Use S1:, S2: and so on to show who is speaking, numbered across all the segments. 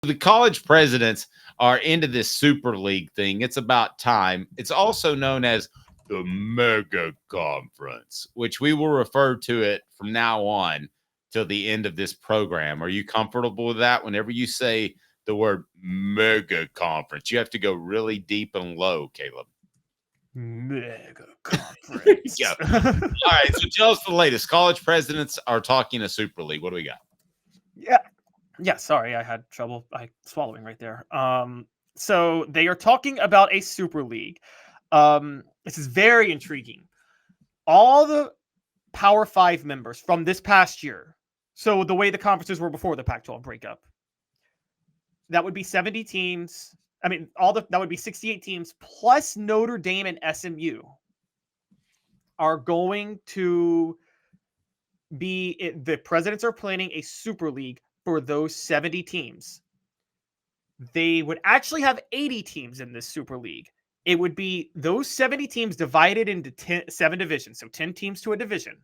S1: the college presidents are into this super league thing. It's about time. It's also known as the mega conference, which we will refer to it from now on till the end of this program. Are you comfortable with that? Whenever you say the word mega conference, you have to go really deep and low, Caleb.
S2: Mega conference.
S1: Yeah. All right. So tell us the latest. College presidents are talking a super league. What do we got?
S2: Yeah. Sorry, I had trouble swallowing right there. So they are talking about a super league. This is very intriguing. All the Power 5 members from this past year. So the way the conferences were before the Pac-12 breakup, that would be 70 teams. I mean, that would be 68 teams plus Notre Dame and SMU are going to be. The presidents are planning a super league for those 70 teams. They would actually have 80 teams in this super league. It would be those 70 teams divided into 7 divisions, so 10 teams to a division.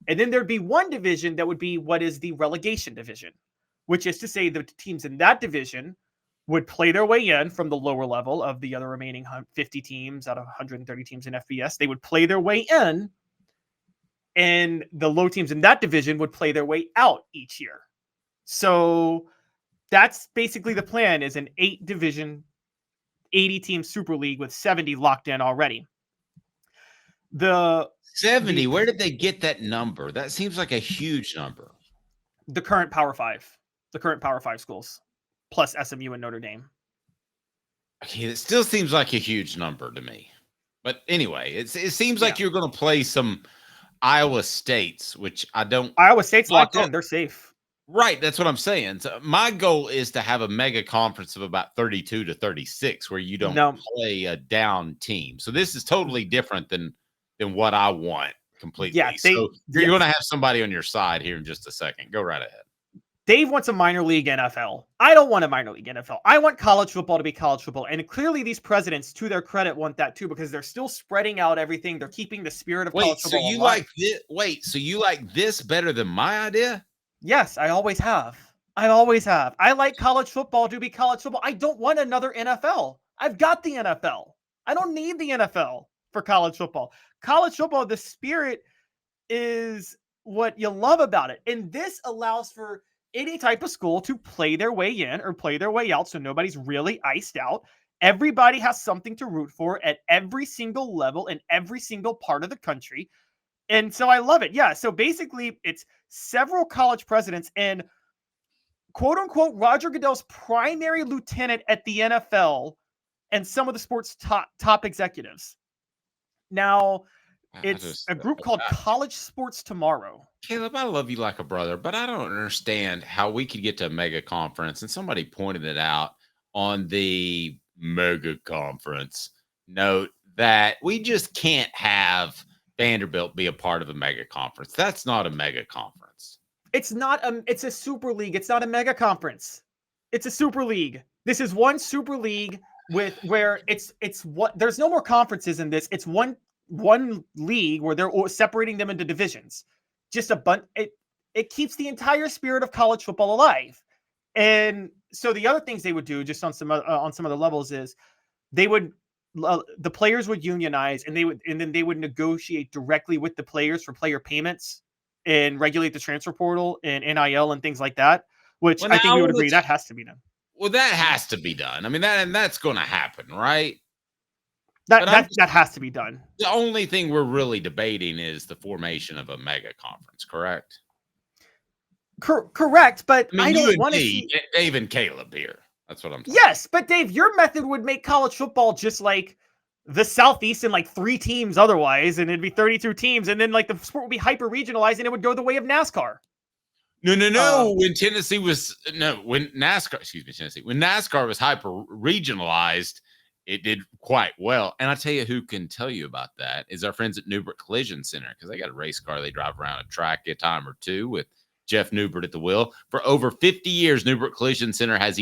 S2: And then there'd be one division that would be what is the relegation division, which is to say the teams in that division would play their way in from the lower level of the other remaining 50 teams out of 130 teams in FBS. They would play their way in, and the low teams in that division would play their way out each year. So that's basically the plan, is an 8-division, 80-team Super League with 70 locked in already. The
S1: 70, where did they get that number? That seems like a huge number.
S2: The current Power 5. The current Power 5 schools, plus SMU and Notre Dame.
S1: Okay, it still seems like a huge number to me. But anyway, it seems like you're going to play some Iowa States, which I don't.
S2: Iowa State's locked in. They're safe.
S1: Right. That's what I'm saying. So my goal is to have a mega conference of about 32 to 36 where you don't play a down team. So this is totally different than what I want completely.
S2: Yeah,
S1: so you're going to have somebody on your side here in just a second. Go right ahead.
S2: Dave wants a minor league NFL. I don't want a minor league NFL. I want college football to be college football. And clearly these presidents, to their credit, want that too, because they're still spreading out everything. They're keeping the spirit of college football alive.
S1: So you like this better than my idea?
S2: Yes, I always have. I like college football to be college football. I don't want another NFL. I've got the NFL. I don't need the NFL for college football. College football, the spirit is what you love about it. And this allows for any type of school to play their way in or play their way out, so nobody's really iced out. Everybody has something to root for at every single level in every single part of the country. And so I love it. Yeah. So basically it's several college presidents and quote unquote Roger Goodell's primary lieutenant at the NFL and some of the sports top executives. Now, it's a group called College Sports Tomorrow.
S1: Caleb, I love you like a brother, but I don't understand how we could get to a mega conference. And somebody pointed it out on the mega conference note that we just can't have Vanderbilt be a part of a mega conference. That's not a mega conference.
S2: It's not it's a super league. It's not a mega conference. It's a super league. This is one super league where it's what there's no more conferences in this. It's one league where they're separating them into divisions. Just a bunch. It keeps the entire spirit of college football alive. And so the other things they would do, just on some of the levels, is they would the players would unionize, and then they would negotiate directly with the players for player payments and regulate the transfer portal and NIL and things like that. Which I think we would agree that has to be done.
S1: Well, that has to be done. I mean, that's going to happen, right?
S2: That has to be done.
S1: The only thing we're really debating is the formation of a mega conference, correct?
S2: Correct, but
S1: I don't want to see Dave and Caleb here. That's what I'm talking
S2: Yes, but Dave, your method would make college football just like the Southeast and like 3 teams otherwise, and it'd be 32 teams, and then like the sport would be hyper regionalized, and it would go the way of NASCAR.
S1: No. When NASCAR was hyper regionalized, it did quite well. And I tell you who can tell you about that is our friends at Newbert Collision Center, because they got a race car. They drive around a track a time or two with Jeff Newbert at the wheel. For over 50 years, Newbert Collision Center has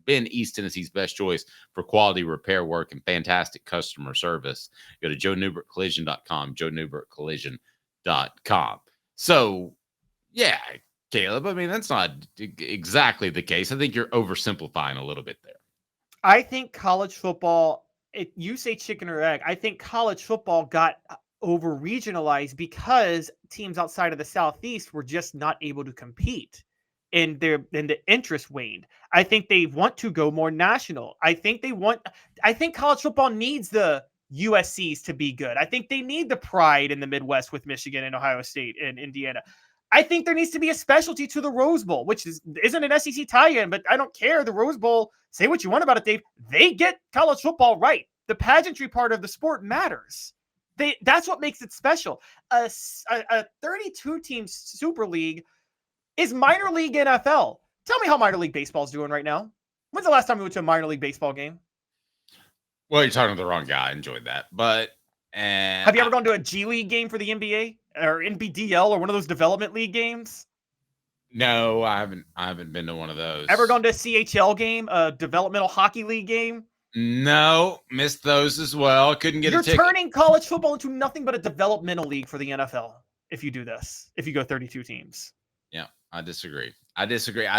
S1: been East Tennessee's best choice for quality repair work and fantastic customer service. Go to joenewbertcollision.com, joenewbertcollision.com. So, yeah, Caleb. I mean, that's not exactly the case. I think you're oversimplifying a little bit there.
S2: I think college football, you say chicken or egg, I think college football got over regionalized because teams outside of the Southeast were just not able to compete, and the interest waned. I think they want to go more national. I think college football needs the USCs to be good. I think they need the pride in the Midwest with Michigan and Ohio State and Indiana. I think there needs to be a specialty to the Rose Bowl, which isn't an SEC tie-in, but I don't care. The Rose Bowl, say what you want about it, Dave. They get college football right. The pageantry part of the sport matters. That's what makes it special. A 32-team Super League is minor league NFL. Tell me how minor league baseball is doing right now. When's the last time we went to a minor league baseball game?
S1: Well, you're talking to the wrong guy. I enjoyed that. But
S2: have you ever gone to a G League game for the NBA or NBDL or one of those development league games?
S1: No, I haven't been to one of those.
S2: Ever gone to a CHL game, a developmental hockey league game?
S1: No, missed those as well. Couldn't get a ticket.
S2: You're turning college football into nothing but a developmental league for the NFL if you do this, if you go 32 teams.
S1: Yeah, I disagree. I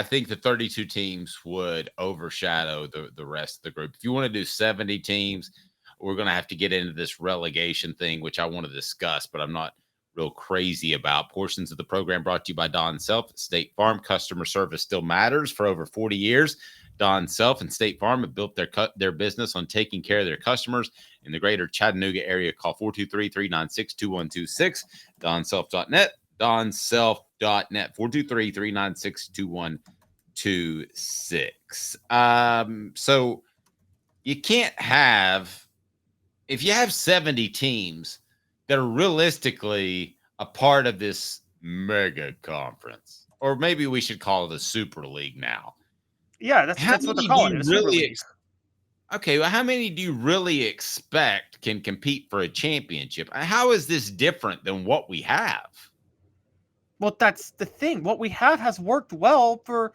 S1: think the 32 teams would overshadow the rest of the group. If you want to do 70 teams, we're going to have to get into this relegation thing, which I want to discuss, but I'm not real crazy about. Portions of the program brought to you by Don Self. State Farm. Customer service still matters. For over 40 years, Don Self and State Farm have built their business on taking care of their customers in the greater Chattanooga area. Call 423-396-2126, donself.net, donself.net, 423-396-2126. So you can't have, if you have 70 teams that are realistically a part of this mega conference, or maybe we should call it a Super League now.
S2: Yeah, that's what they're calling it.
S1: Okay, well, how many do you really expect can compete for a championship? How is this different than what we have?
S2: Well, that's the thing. What we have has worked well for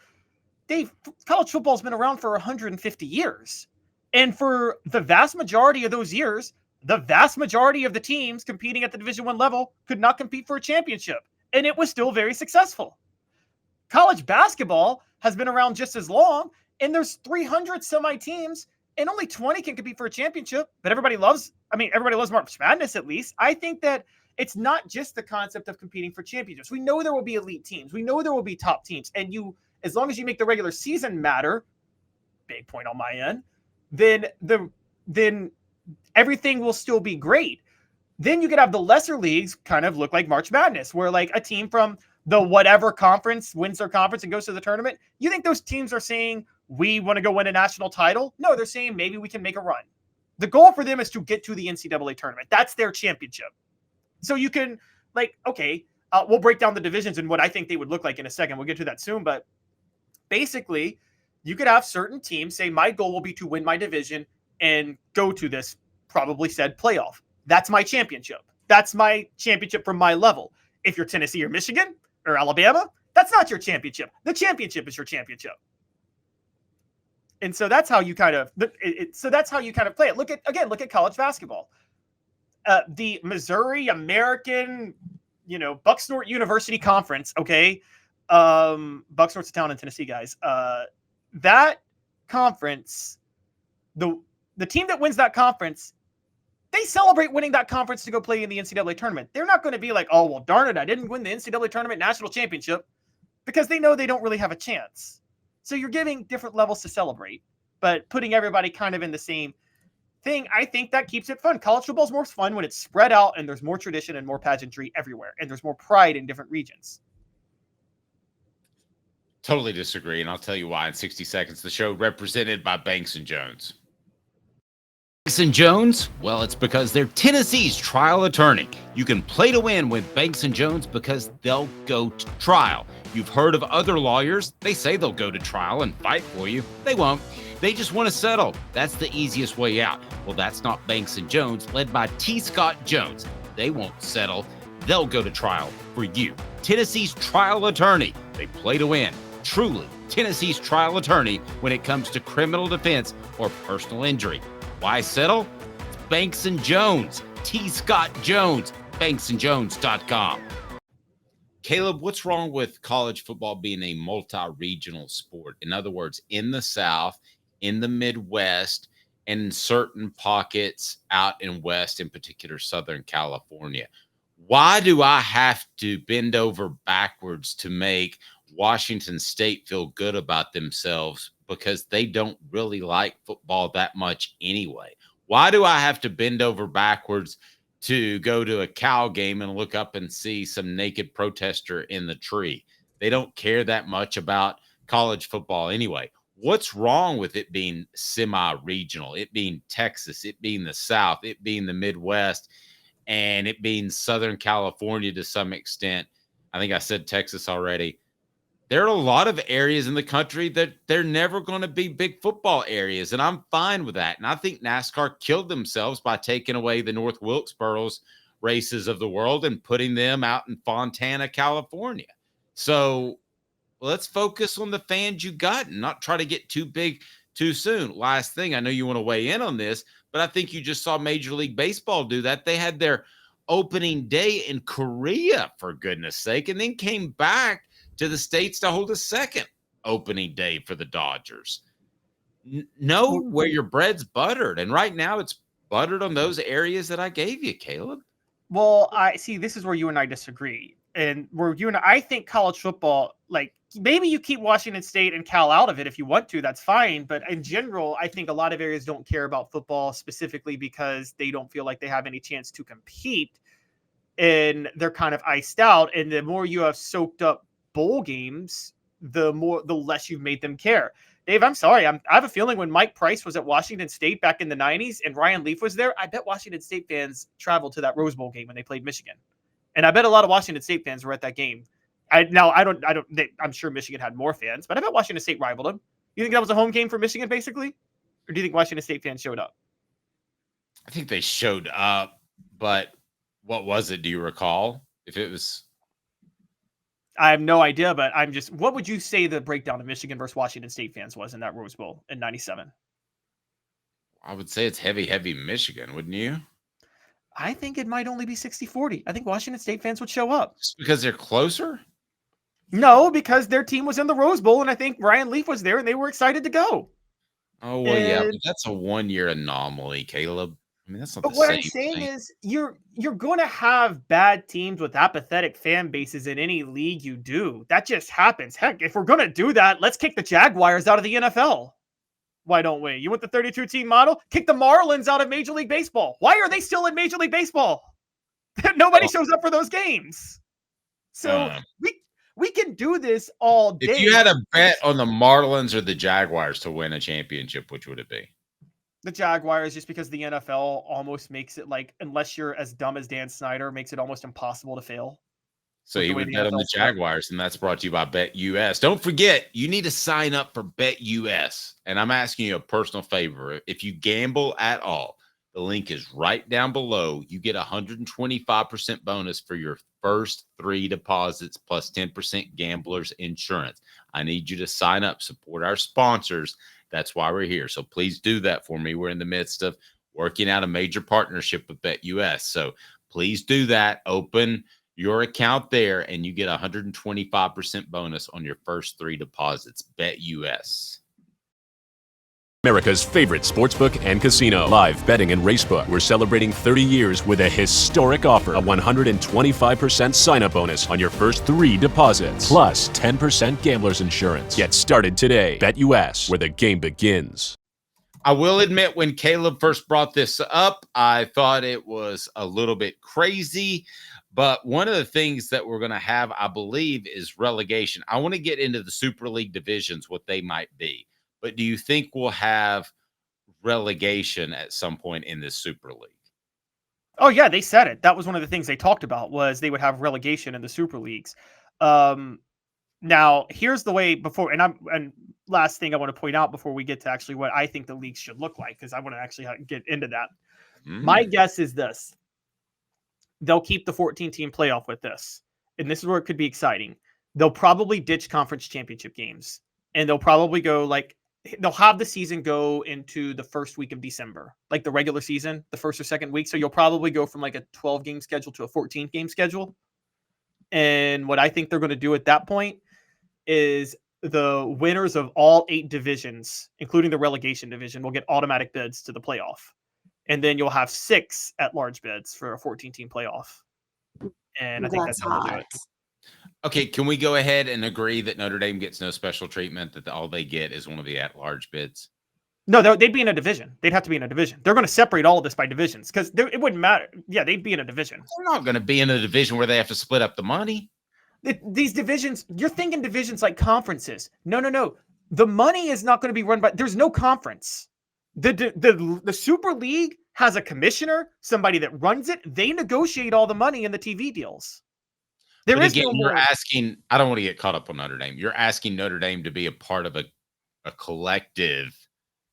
S2: Dave. College football's been around for 150 years. And for the vast majority of those years, the vast majority of the teams competing at the Division I level could not compete for a championship. And it was still very successful. College basketball has been around just as long, and there's 300 semi teams, and only 20 can compete for a championship. But everybody loves March Madness, at least. I think that it's not just the concept of competing for championships. We know there will be elite teams. We know there will be top teams. And as long as you make the regular season matter, big point on my end, then everything will still be great. Then you could have the lesser leagues kind of look like March Madness, where like a team from the whatever conference wins their conference and goes to the tournament. You think those teams are saying, we want to go win a national title? No, they're saying maybe we can make a run. The goal for them is to get to the NCAA tournament. That's their championship. So you can we'll break down the divisions and what I think they would look like in a second. We'll get to that soon. But basically, you could have certain teams say, my goal will be to win my division and go to this probably said playoff. That's my championship. That's my championship from my level. If you're Tennessee or Michigan or Alabama, that's not your championship. The championship is your championship. And so that's how you kind of play it. Look at college basketball. The Missouri American, Bucksnort University Conference. Okay. Bucksnort's a town in Tennessee, guys. That conference, the team that wins that conference, they celebrate winning that conference to go play in the NCAA tournament. They're not going to be like, oh, well, darn it, I didn't win the NCAA tournament national championship, because they know they don't really have a chance. So you're giving different levels to celebrate, but putting everybody kind of in the same thing, I think that keeps it fun. College football is more fun when it's spread out and there's more tradition and more pageantry everywhere, and there's more pride in different regions.
S1: Totally disagree, and I'll tell you why in 60 seconds. The show represented by Banks & Jones. Banks & Jones? Well, it's because they're Tennessee's trial attorney. You can play to win with Banks & Jones because they'll go to trial. You've heard of other lawyers. They say they'll go to trial and fight for you. They won't. They just want to settle. That's the easiest way out. Well, that's not Banks & Jones, led by T. Scott Jones. They won't settle. They'll go to trial for you. Tennessee's trial attorney. They play to win. Truly, Tennessee's trial attorney when it comes to criminal defense or personal injury. Why settle? It's Banks & Jones. T. Scott Jones. BanksandJones.com. Caleb, what's wrong with college football being a multi-regional sport? In other words, in the South, in the Midwest, and in certain pockets out in West, in particular Southern California. Why do I have to bend over backwards to make Washington State feel good about themselves because they don't really like football that much anyway? Why do I have to bend over backwards to go to a Cal game and look up and see some naked protester in the tree? They don't care that much about college football anyway. What's wrong with it being semi-regional, it being Texas, it being the South, it being the Midwest, and it being Southern California to some extent? I think I said Texas already. There are a lot of areas in the country that they're never going to be big football areas, and I'm fine with that. And I think NASCAR killed themselves by taking away the North Wilkesboro's races of the world and putting them out in Fontana, California. So let's focus on the fans you got and not try to get too big too soon. Last thing, I know you want to weigh in on this, but I think you just saw Major League Baseball do that. They had their opening day in Korea, for goodness sake, and then came back to the States to hold a second opening day for the Dodgers. Know where your bread's buttered. And right now it's buttered on those areas that I gave you, Caleb.
S2: Well, I see this is where you and I disagree. And where you and I think college football, like maybe you keep Washington State and Cal out of it if you want to, that's fine. But in general, I think a lot of areas don't care about football specifically because they don't feel like they have any chance to compete and they're kind of iced out. And the more you have soaked up bowl games, the less you've made them care. Dave, I'm sorry. I have a feeling when Mike Price was at Washington State back in the 90s and Ryan Leaf was there, I bet Washington State fans traveled to that Rose Bowl game when they played Michigan. And I bet a lot of Washington State fans were at that game. I'm sure Michigan had more fans, but I bet Washington State rivaled them. You think that was a home game for Michigan, basically? Or do you think Washington State fans showed up?
S1: I think they showed up, but what was it? Do you recall? If it was...
S2: I have no idea, but what would you say the breakdown of Michigan versus Washington State fans was in that Rose Bowl in 97?
S1: I would say it's heavy Michigan, wouldn't you?
S2: I think it might only be 60-40. I think Washington State fans would show up.
S1: Just because they're closer?
S2: No, because their team was in the Rose Bowl, and I think Ryan Leaf was there, and they were excited to go.
S1: Oh, well, yeah, but that's a one-year anomaly, Caleb. I mean, that's not the same
S2: thing. What I'm saying is you're going to have bad teams with apathetic fan bases in any league you do. That just happens. Heck, if we're going to do that, let's kick the Jaguars out of the NFL. Why don't we? You want the 32-team model? Kick the Marlins out of Major League Baseball. Why are they still in Major League Baseball? Nobody shows up for those games. So we can do this all day.
S1: If you had a bet on the Marlins or the Jaguars to win a championship, which would it be?
S2: The Jaguars, just because the NFL almost makes it like, unless you're as dumb as Dan Snyder, makes it almost impossible to fail.
S1: So you would bet on the Jaguars, and that's brought to you by BetUS. Don't forget, you need to sign up for BetUS. And I'm asking you a personal favor. If you gamble at all, the link is right down below. You get 125% bonus for your first 3 deposits plus 10% gambler's insurance. I need you to sign up, support our sponsors. That's why we're here. So please do that for me. We're in the midst of working out a major partnership with BetUS. So please do that. Open your account there, and you get 125% bonus on your first 3 deposits. BetUS.
S3: America's favorite sportsbook and casino. Live betting and racebook. We're celebrating 30 years with a historic offer. A 125% sign-up bonus on your first 3 deposits. Plus 10% gambler's insurance. Get started today. BetUS, where the game begins.
S1: I will admit, when Caleb first brought this up, I thought it was a little bit crazy. But one of the things that we're going to have, I believe, is relegation. I want to get into the Super League divisions, what they might be. But do you think we'll have relegation at some point in this Super League?
S2: Oh, yeah, they said it. That was one of the things they talked about, was they would have relegation in the Super Leagues. Now, here's the way before, and last thing I want to point out before we get to actually what I think the leagues should look like, because I want to actually get into that. My guess is this. They'll keep the 14-team playoff with this. And this is where it could be exciting. They'll probably ditch conference championship games. And they'll probably go they'll have the season go into the first week of December, like the regular season, the first or second week. So you'll probably go from like a 12-game schedule to a 14-game schedule. And what I think they're going to do at that point is the winners of all 8 divisions, including the relegation division, will get automatic bids to the playoff. And then you'll have 6 at-large bids for a 14-team playoff. And I think that's how they'll do it.
S1: Okay, can we go ahead and agree that Notre Dame gets no special treatment, that all they get is one of the at-large bids?
S2: No, they'd be in a division. They'd have to be in a division. They're going to separate all of this by divisions because it wouldn't matter. Yeah, they'd be in a division.
S1: They're not going to be in a division where they have to split up the money.
S2: These divisions, you're thinking divisions like conferences. No. The money is not going to be run by, there's no conference. The Super League has a commissioner, somebody that runs it. They negotiate all the money in the TV deals.
S1: But again, you're asking, I don't want to get caught up on Notre Dame. You're asking Notre Dame to be a part of a collective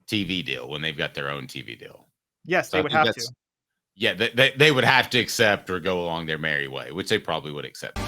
S1: TV deal when they've got their own TV deal.
S2: Yes, they would have to.
S1: Yeah, they would have to accept or go along their merry way, which they probably would accept.